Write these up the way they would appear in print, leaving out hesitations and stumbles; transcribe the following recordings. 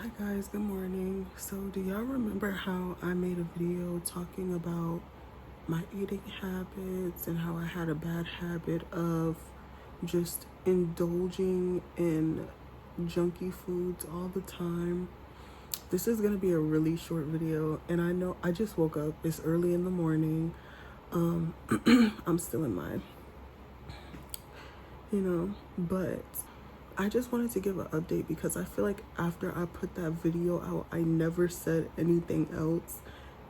Hi guys, good morning. So do y'all remember how I made a video talking about my eating habits and how I had a bad habit of just indulging in junky foods all the time? This is gonna be a really short video, and I know I just woke up. It's early in the morning. I'm still in mine, but I just wanted to give an update because I feel like after I put that video out, I never said anything else.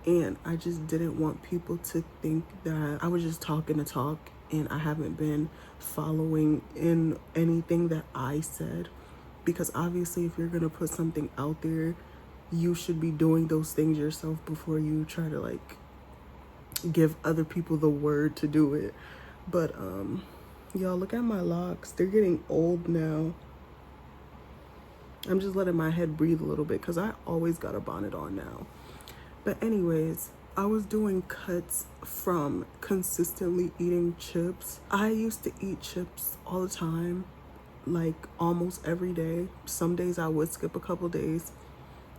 And I just didn't want people to think that I was just talking to talk and I haven't been following in anything that I said. Because obviously, if you're going to put something out there, you should be doing those things yourself before you try to give other people the word to do it. But y'all, look at my locks. They're getting old now. I'm just letting my head breathe a little bit because I always got a bonnet on now. But anyways, I was doing cuts from consistently eating chips. I used to eat chips all the time, like almost every day. Some days I would skip a couple days,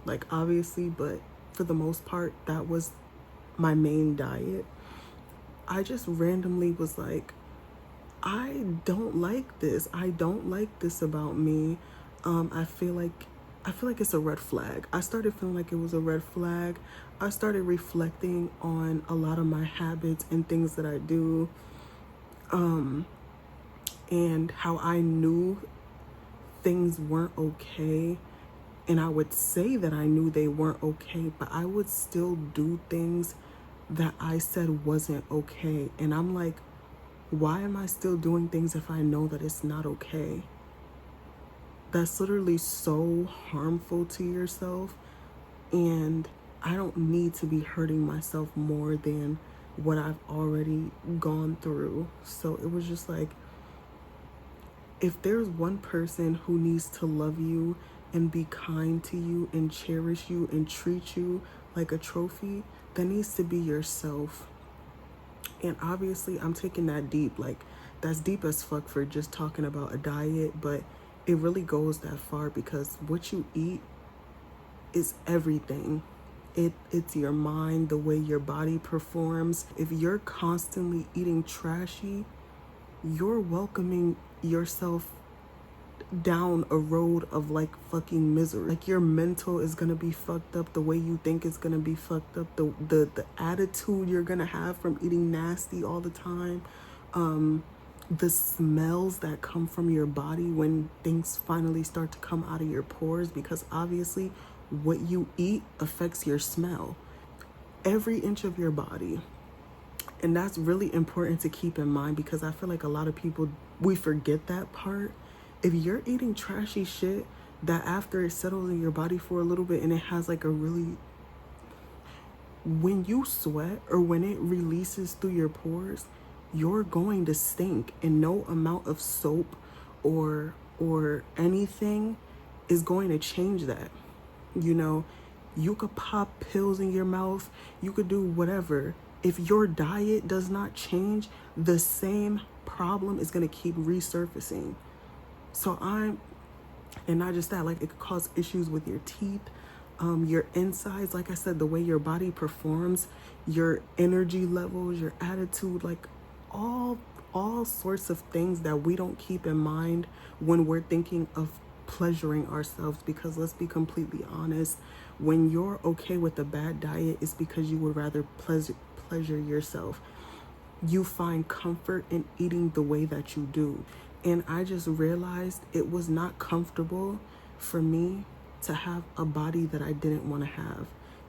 like obviously, but for the most part, that was my main diet. I just randomly was like, I don't like this. I don't like this about me. I feel like it's a red flag. I started feeling like it was a red flag. I started reflecting on a lot of my habits and things that I do, and how I knew things weren't okay. And I would say that I knew they weren't okay, but I would still do things that I said wasn't okay. And I'm like, why am I still doing things if I know that it's not okay? That's literally so harmful to yourself. And I don't need to be hurting myself more than what I've already gone through. So it was just like, if there's one person who needs to love you and be kind to you and cherish you and treat you like a trophy, that needs to be yourself. And obviously, I'm taking that deep. Like, that's deep as fuck for just talking about a diet, but it really goes that far because what you eat is everything. It's your mind, the way your body performs. If you're constantly eating trashy, you're welcoming yourself down a road of like fucking misery. Like, your mental is gonna be fucked up, the way you think is gonna be fucked up, the attitude you're gonna have from eating nasty all the time, the smells that come from your body when things finally start to come out of your pores, because obviously what you eat affects your smell, every inch of your body. And that's really important to keep in mind because I feel like a lot of people, we forget that part. If you're eating trashy shit, that after it settles in your body for a little bit and it has like a really, when you sweat or when it releases through your pores, you're going to stink, and no amount of soap or anything is going to change that. You could pop pills in your mouth, you could do whatever. If your diet does not change, the same problem is going to keep resurfacing. And not just that, like, it could cause issues with your teeth, your insides, like I said, the way your body performs, your energy levels, your attitude, like all sorts of things that we don't keep in mind when we're thinking of pleasuring ourselves. Because let's be completely honest, when you're okay with a bad diet, it's because you would rather pleasure yourself. You find comfort in eating the way that you do. And I just realized it was not comfortable for me to have a body that I didn't want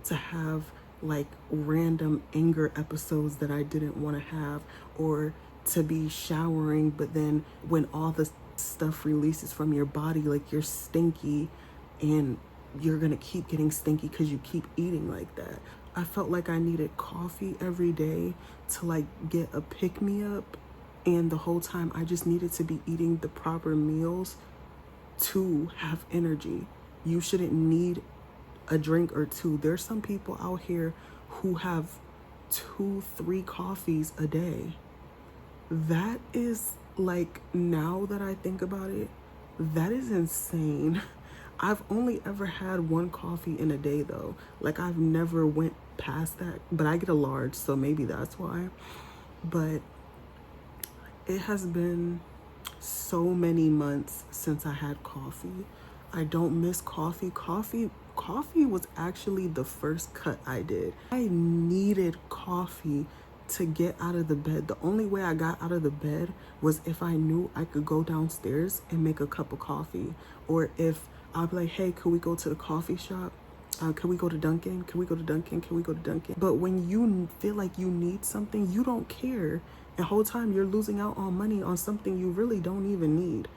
to have like random anger episodes that I didn't want to have, or to be showering, but then when all the stuff releases from your body, like, you're stinky, and you're gonna keep getting stinky because you keep eating like that. I felt like I needed coffee every day to like get a pick me up, and the whole time I just needed to be eating the proper meals to have energy. You shouldn't need a drink or two. There's some people out here who have 2-3 coffees a day. That is, like, now that I think about it, that is insane. I've only ever had one coffee in a day though. Like I've never went past that, but I get a large, so maybe that's why. But it has been so many months since I had coffee. I don't miss coffee. Coffee was actually the first cut I did. I needed coffee to get out of the bed. The only way I got out of the bed was if I knew I could go downstairs and make a cup of coffee. Or if I'd be like, hey, could we go to the coffee shop? Can we go to Dunkin'? Can we go to Dunkin'? Can we go to Dunkin'? But when you feel like you need something, you don't care. And the whole time you're losing out on money on something you really don't even need.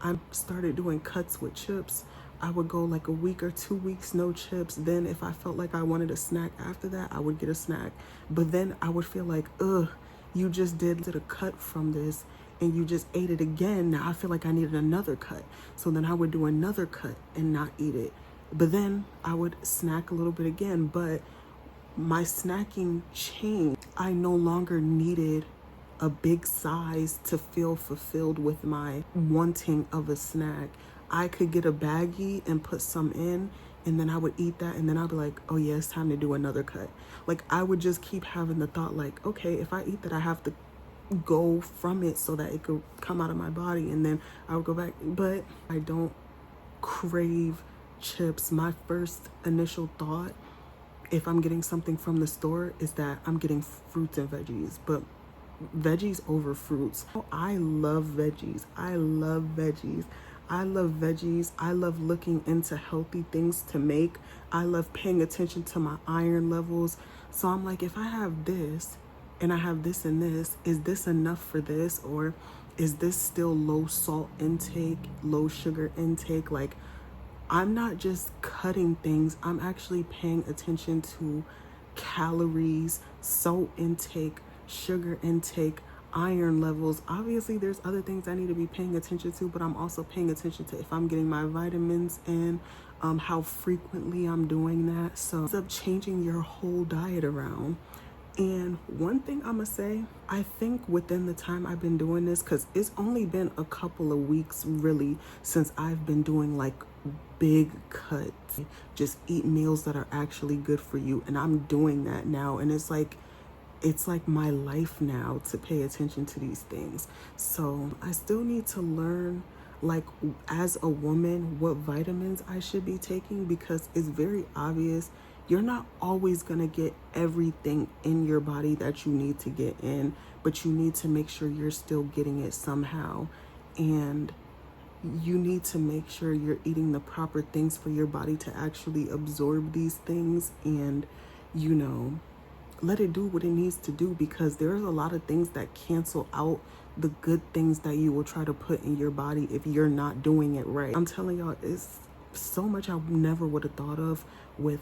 I started doing cuts with chips. I would go like a week or 2 weeks, no chips. Then if I felt like I wanted a snack after that, I would get a snack. But then I would feel like, ugh, you just did a cut from this and you just ate it again. Now I feel like I needed another cut. So then I would do another cut and not eat it. But then I would snack a little bit again. But my snacking changed. I no longer needed a big size to feel fulfilled with my wanting of a snack. I could get a baggie and put some in, and then I would eat that, and then I'd be like, oh yeah, it's time to do another cut. Like I would just keep having the thought like, okay, if I eat that, I have to go from it so that it could come out of my body, and then I would go back. But I don't crave chips. My first initial thought, if I'm getting something from the store, is that I'm getting fruits and veggies, but veggies over fruits. I love veggies. I love veggies. I love veggies. I love looking into healthy things to make. I love paying attention to my iron levels. So I'm like, if I have this and I have this and this, is this enough for this? Or is this still low salt intake, low sugar intake? Like, I'm not just cutting things, I'm actually paying attention to calories, salt intake, sugar intake, iron levels. Obviously, there's other things I need to be paying attention to, but I'm also paying attention to if I'm getting my vitamins in, how frequently I'm doing that. So it's up changing your whole diet around. And one thing I'm gonna say, I think within the time I've been doing this, because it's only been a couple of weeks really since I've been doing like big cuts, just eat meals that are actually good for you. And I'm doing that now. And it's like my life now to pay attention to these things. So I still need to learn, like as a woman, what vitamins I should be taking, because it's very obvious you're not always gonna get everything in your body that you need to get in, but you need to make sure you're still getting it somehow. And you need to make sure you're eating the proper things for your body to actually absorb these things and, you know, let it do what it needs to do, because there's a lot of things that cancel out the good things that you will try to put in your body if you're not doing it right. I'm telling y'all, it's so much I never would have thought of with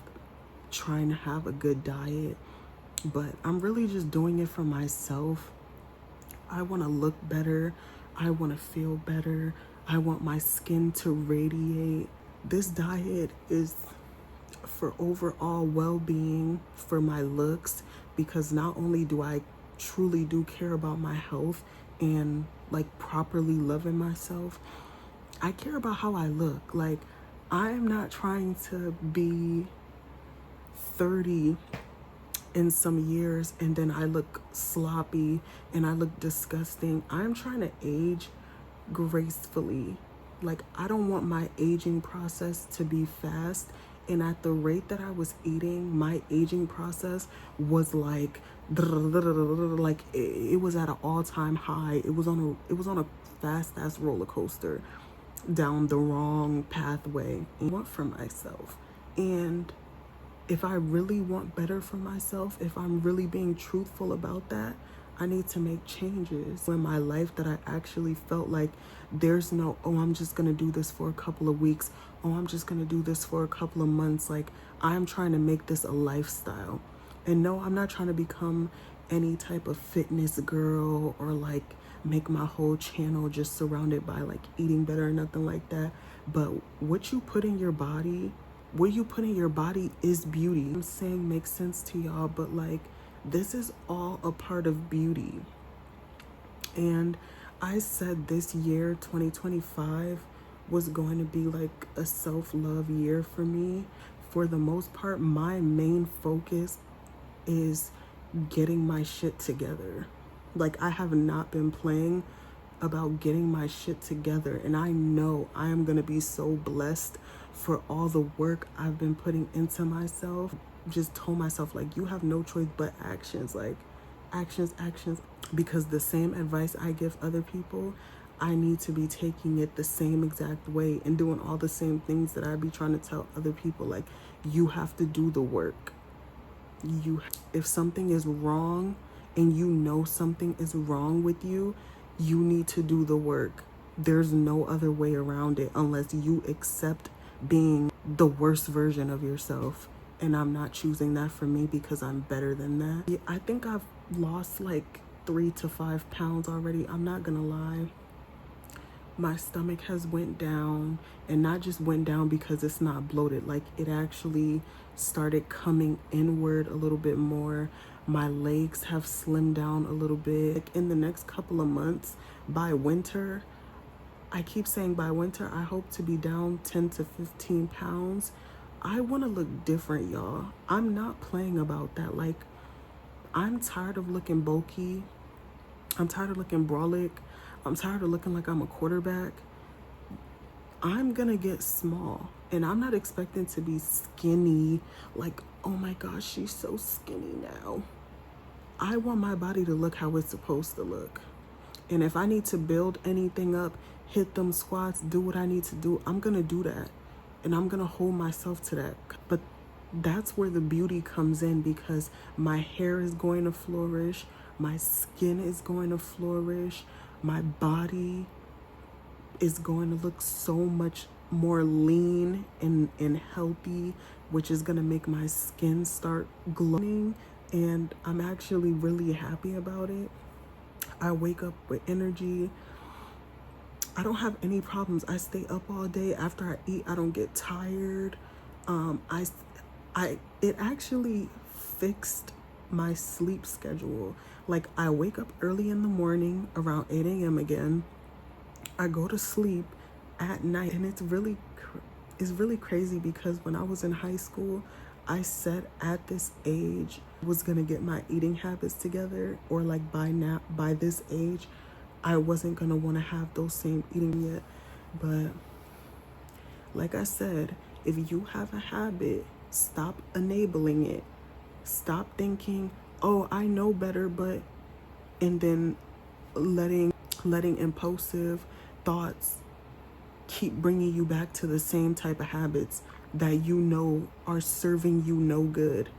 trying to have a good diet, but I'm really just doing it for myself. I want to look better. I want to feel better. I want my skin to radiate. This diet is for overall well-being, for my looks, because not only do I truly do care about my health and like properly loving myself, I care about how I look. Like, I'm not trying to be 30 in some years and then I look sloppy and I look disgusting. I'm trying to age gracefully. Like, I don't want my aging process to be fast. And at the rate that I was eating, my aging process was like it was at an all-time high. It was on a fast roller coaster down the wrong pathway. I want for myself. And if I really want better for myself, if I'm really being truthful about that, I need to make changes in my life that I actually felt like there's no, oh, I'm just going to do this for a couple of weeks. Oh, I'm just going to do this for a couple of months. Like, I'm trying to make this a lifestyle. And no, I'm not trying to become any type of fitness girl or like make my whole channel just surrounded by like eating better or nothing like that. But what you put in your body, where you put in your body is beauty. I'm saying makes sense to y'all, but like, this is all a part of beauty. And I said this year, 2025, was going to be like a self-love year for me. For the most part, my main focus is getting my shit together. Like, I have not been playing about getting my shit together, and I know I am going to be so blessed for all the work I've been putting into myself. Just told myself, like, you have no choice but actions. Like, actions, because the same advice I give other people, I need to be taking it the same exact way and doing all the same things that I be trying to tell other people. Like, you have to do the work. If something is wrong and you know something is wrong with you, you need to do the work. There's no other way around it unless you accept being the worst version of yourself. And I'm not choosing that for me because I'm better than that. Yeah, I think I've lost like 3 to 5 pounds already. I'm not gonna lie. My stomach has went down, and not just went down because it's not bloated. Like, it actually started coming inward a little bit more. My legs have slimmed down a little bit. Like, in the next couple of months, by winter, I keep saying by winter, I hope to be down 10 to 15 pounds. I want to look different, y'all. I'm not playing about that. Like, I'm tired of looking bulky. I'm tired of looking brolic. I'm tired of looking like I'm a quarterback. I'm gonna get small, and I'm not expecting to be skinny. Like, oh my gosh, she's so skinny now. I want my body to look how it's supposed to look. And if I need to build anything up, hit them squats, do what I need to do, I'm gonna do that. And I'm gonna hold myself to that. But that's where the beauty comes in, because my hair is going to flourish, my skin is going to flourish, my body is going to look so much more lean and healthy, which is going to make my skin start glowing. And I'm actually really happy about it. I wake up with energy. I don't have any problems. I stay up all day. After I eat, I don't get tired. It actually fixed my sleep schedule. Like, I wake up early in the morning around 8 a.m. again. I go to sleep at night, and it's really crazy, because when I was in high school, I said at this age I was gonna get my eating habits together, or like by this age, I wasn't gonna want to have those same eating yet. But like I said, if you have a habit, stop enabling it. Stop thinking, oh, I know better, and then letting impulsive thoughts keep bringing you back to the same type of habits that you know are serving you no good.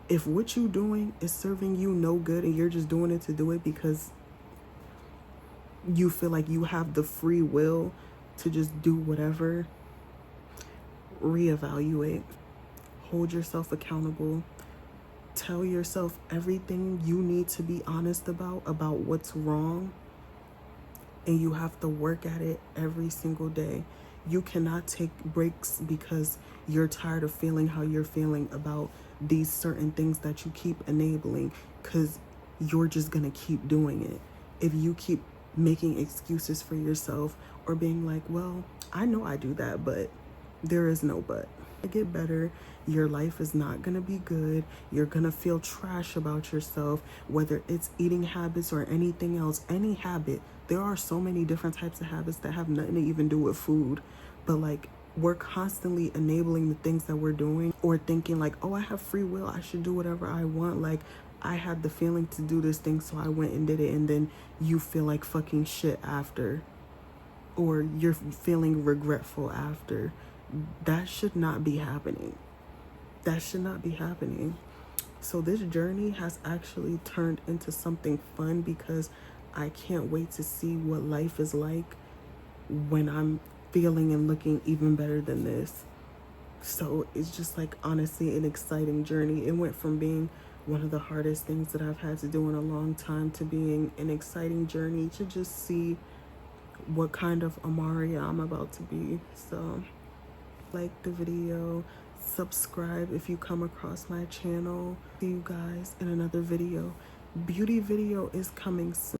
If what you're doing is serving you no good, and you're just doing it to do it because you feel like you have the free will to just do whatever, reevaluate. Hold yourself accountable. Tell yourself everything you need to be honest about what's wrong. And you have to work at it every single day. You cannot take breaks because you're tired of feeling how you're feeling about these certain things that you keep enabling, because you're just going to keep doing it. If you keep making excuses for yourself, or being like, well, I know I do that, but there is no but. To get better, your life is not going to be good. You're going to feel trash about yourself, whether it's eating habits or anything else, any habit. There are so many different types of habits that have nothing to even do with food, but like, we're constantly enabling the things that we're doing, or thinking like, oh, I have free will, I should do whatever I want. Like, I had the feeling to do this thing, so I went and did it, and then you feel like fucking shit after, or you're feeling regretful after. That should not be happening. That should not be happening. So this journey has actually turned into something fun, because I can't wait to see what life is like when I'm feeling and looking even better than this. So it's just like, honestly, an exciting journey. It went from being one of the hardest things that I've had to do in a long time to being an exciting journey to just see what kind of Amaria I'm about to be. So like the video, subscribe if you come across my channel. See you guys in another video. Beauty video is coming soon.